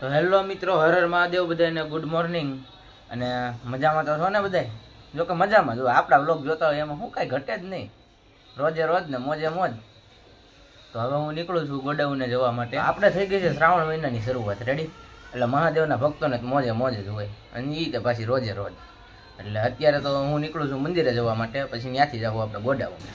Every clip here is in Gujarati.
તો હેલો મિત્રો, હર હર મહાદેવ બધાને ગુડ મોર્નિંગ. અને મજામાં તો છો ને બધાય? જો કે મજામાં. જો આપણા વ્લોગ જોતા હોય એમાં શું કાંઈ ઘટે જ નહીં, રોજે રોજ ને મોજે મોજ. તો હવે હું નીકળું છું ગોડાઉને જવા માટે. આપણે થઈ ગઈ છે શ્રાવણ મહિનાની શરૂઆત, રેડી. એટલે મહાદેવના ભક્તોને મોજે મોજ જ હોય, અને એ તો પાછી રોજે રોજ. એટલે અત્યારે તો હું નીકળું છું મંદિરે જવા માટે, પછી ત્યાંથી જવું આપણે ગોડાઉને.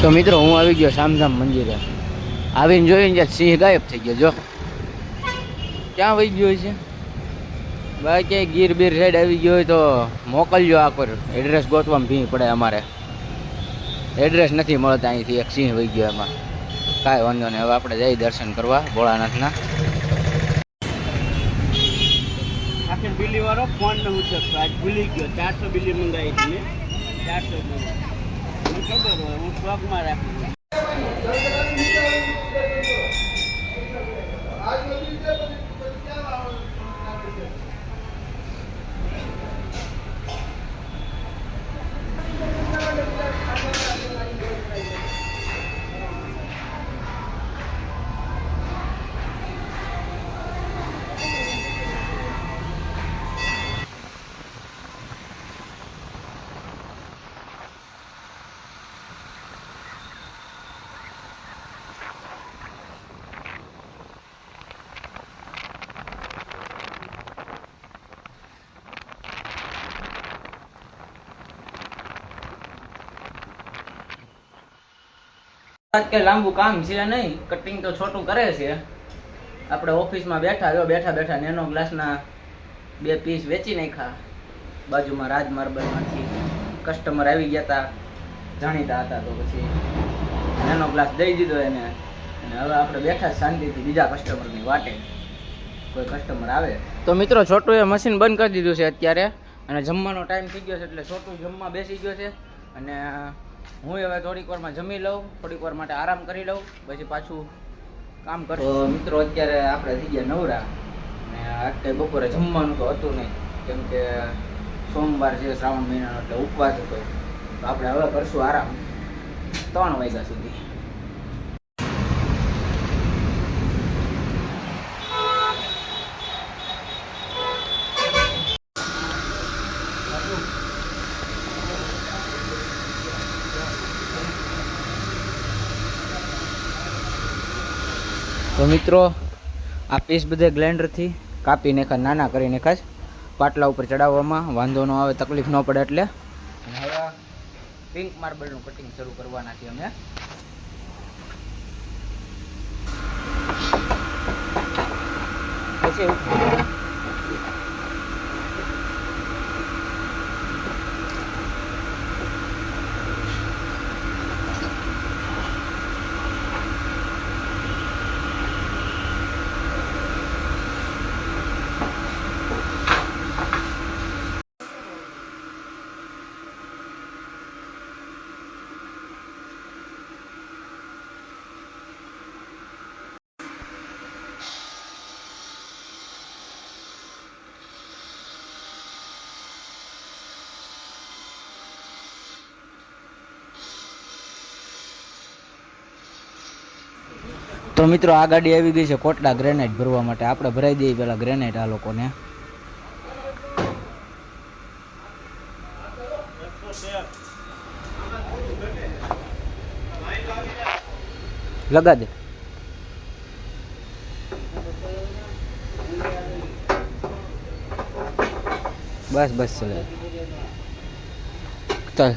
તો મિત્રો, હું આવી ગયો શામધામ મંદિરે. આવીને જોઈને જ્યાં સિંહ ગાયબ થઈ ગયો. જો ક્યાં વહી ગયો છે ભાઈ, ક્યાંય ગીર બીર સાઈડ આવી ગયો હોય તો મોકલજો. આ પર એડ્રેસ ગોતવામાં ભી પડે, અમારે એડ્રેસ નથી મળતા. અહીંથી એક સિંહ વહી ગયો, એમાં કાંઈ વાંધો નહીં. હવે આપણે જઈ દર્શન કરવા ભોળાનાથના. આખી બિલ્લી વાળો ફોન ન ઉચકતો, આજ ભૂલી ગયો. 400 બિલ્લી મંગાવી હતી મેં, 400 બિલ્લી. મને ખબર હોય, હું શોખમાં રાખું. કે લાંબુ કામ છે નહીં, કટિંગ તો છોટું કરે છે. આપણે ઓફિસમાં બેઠા બેઠા નેનો ગ્લાસના 2 પીસ વેચી નાખ્યા. બાજુમાં રાજ માર્બલમાંથી કસ્ટમર આવી ગયા હતા, જાણીતા હતા. તો પછી નેનો ગ્લાસ દઈ દીધો એને. અને હવે આપણે બેઠા શાંતિથી બીજા કસ્ટમરની વાટે, કોઈ કસ્ટમર આવે. તો મિત્રો, છોટું એ મશીન બંધ કરી દીધું છે અત્યારે, અને જમવાનો ટાઈમ થઈ ગયો છે. એટલે છોટું જમવા બેસી ગયો છે. અને હું હવે થોડીક વારમાં જમી લઉં, થોડીક વાર માટે આરામ કરી લઉં, પછી પાછું કામ કરું. તો મિત્રો, અત્યારે આપણે થઈ ગયા નવરા. અને આજે બપોરે જમવાનું તો હતું નહીં, કેમ કે સોમવાર છે, શ્રાવણ મહિનાનો, એટલે ઉપવાસ હતો. તો આપણે હવે કરશું આરામ 3 વાગ્યા સુધી. તો મિત્રો, આ પીસ બધે ગ્રાઇન્ડરથી કાપી નાખા, નાના કરી નાખા. પાટલા ઉપર ચડાવવામાં વાંધો ન આવે, તકલીફ ન પડે એટલે. અને હવે પિંક માર્બલનું કટિંગ શરૂ કરવાના છીએ અમે. પછી તો મિત્રો, આ ગાડી આવી ગઈ છે કોટડા ગ્રેનાઇટ ભરવા માટે. આપણે ભરાઈ દઈએ પેલા ગ્રેનાઇટ આ લોકોને. લગા દે. બસ બસ ચલે. ચાલ.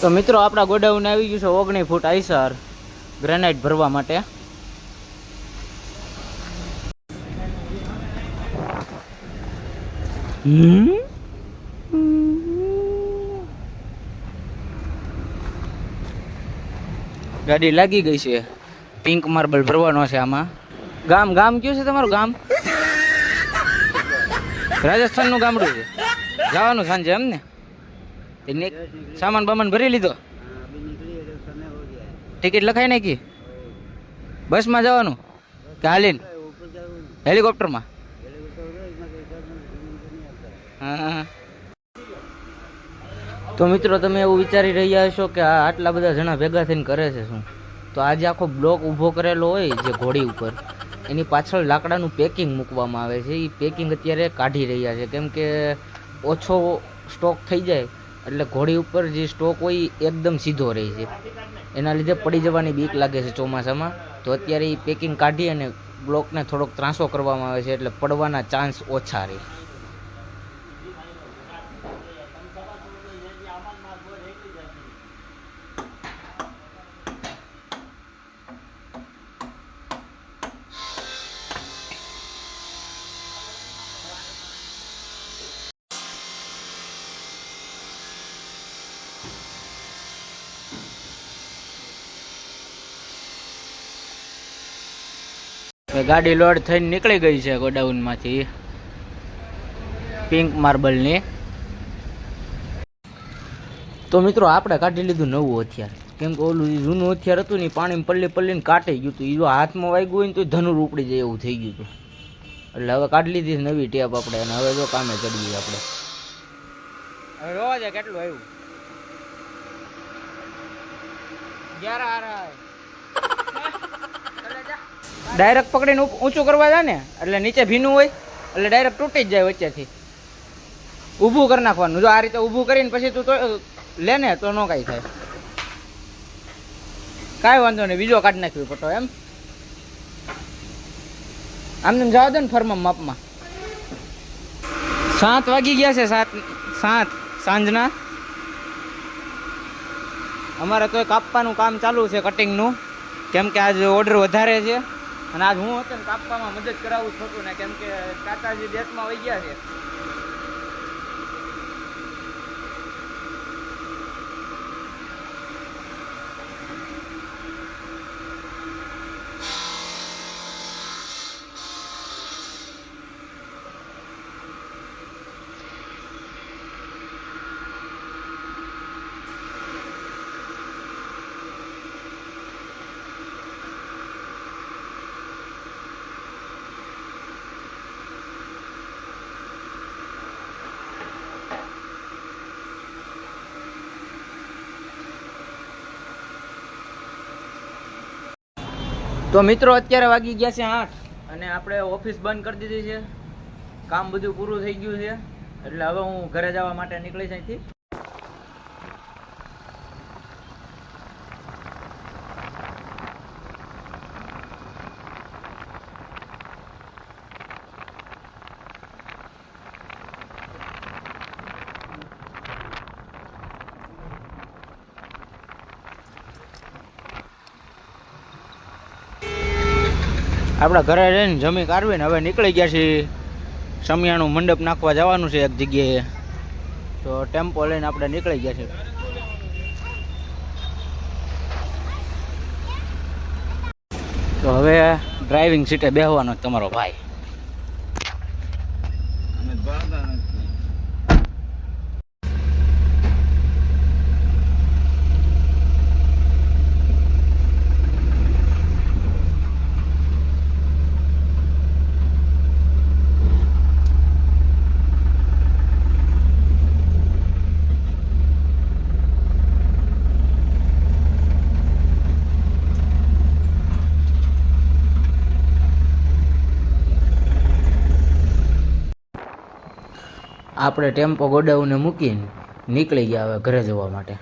તો મિત્રો આપણા ગોડાઉન આવી ગયું છે 19 ફૂટ આઈસર ગ્રેનાઇટ ભરવા માટે. ગાડી લાગી ગઈ છે. પિંક માર્બલ ભરવાનો છે આમાં. ગામ ગામ કયું છે તમારું ગામ? રાજસ્થાનનું ગામડું છે. જવાનું સાંજે એમ ને? સામાન બામાન ભરી લીધો? ટિકિટ લખાઈ નાખી? બસમાં જવાનું કે હાલીને? હેલિકોપ્ટરમાં? હા. તો મિત્રો તમે એવું વિચારી રહ્યા છો કે આ આટલા બધા જણા ભેગા થઈને કરે છે શું? તો આજે આખો બ્લોક ઊભો કરેલો હોય જે ઘોડી ઉપર, એની પાછળ લાકડાનું પેકિંગ મૂકવામાં આવે છે. એ પેકિંગ અત્યારે કાઢી રહ્યા છે કેમ કે ઓછો સ્ટોક થઈ જાય એટલે ઘોડી ઉપર જે સ્ટોક હોય એકદમ સીધો રહે છે. એના લીધે પડી જવાની બીક લાગે છે ચોમાસામાં. તો અત્યારે એ પેકિંગ કાઢી અને બ્લોકને થોડોક ત્રાંસો કરવામાં આવે છે એટલે પડવાના ચાન્સ ઓછા રહે. ગાડી લોડ થઈને નીકળી ગઈ છે ગોડાઉનમાંથી પિંક માર્બલની. તો મિત્રો આપણે કાઢી લીધું નવું હથિયાર કેમ કે ઓલું જૂનું હથિયાર હતું ને પાણીમાં પલ્લી પલ્લીને કાઢી ગયું હતું. એ જો હાથમાં વાગ્યું હોય ને તો ધનુર ઉપડી જાય એવું થઈ ગયું હતું. એટલે હવે કાઢી લીધી નવી ટેપ આપણે અને હવે જો કામે ચડીએ આપણે. હવે જોવા જાય કેટલું આવ્યું. 11 આ રહા ડાયરેક્ટ પકડીને ઊંચું કરવા જાય ને એટલે નીચે ભીનું હોય એટલે ડાયરેક્ટ તૂટી જ જાય વચ્ચેથી. ઊભું કરી નાખવાનું. જો આ રીતે ઊભું કરીને પછી તું તો લે ને તો ન કાંઈ થાય. કાંઈ વાંધો નહીં, બીજો કાઢી નાખ્યો પટો એમ. આમને જવા દો ને ફર્મમાં માપમાં. 7 વાગી ગયા છે. 7 સાંજના. અમારે તો કાપવાનું કામ ચાલુ છે કટિંગનું કેમ કે આજે ઓર્ડર વધારે છે અને આજ હું હતો ને કાપવામાં મદદ કરાવું છોટું ને કેમ કે કાકાજી દેશમાં વહી ગયા છે. તો મિત્રો અત્યારે વાગી ગયા છે 8 અને આપણે ઓફિસ બંધ કરી દીધી છે. કામ બધું પૂરું થઈ ગયું છે એટલે હવે હું ઘરે જવા માટે નીકળીશ અહીંથી. આપણા ઘરે રહીને જમી કાઢવીને હવે નીકળી ગયા છીએ. સમિયાનું મંડપ નાખવા જવાનું છે એક જગ્યાએ તો ટેમ્પો લઈને આપણે નીકળી ગયા છીએ. તો હવે ડ્રાઇવિંગ સીટે બેસવાનો તમારો ભાઈ. આપણે ટેમ્પો ગોડાઉને મૂકીને નીકળી ગયા હવે ઘરે જવા માટે.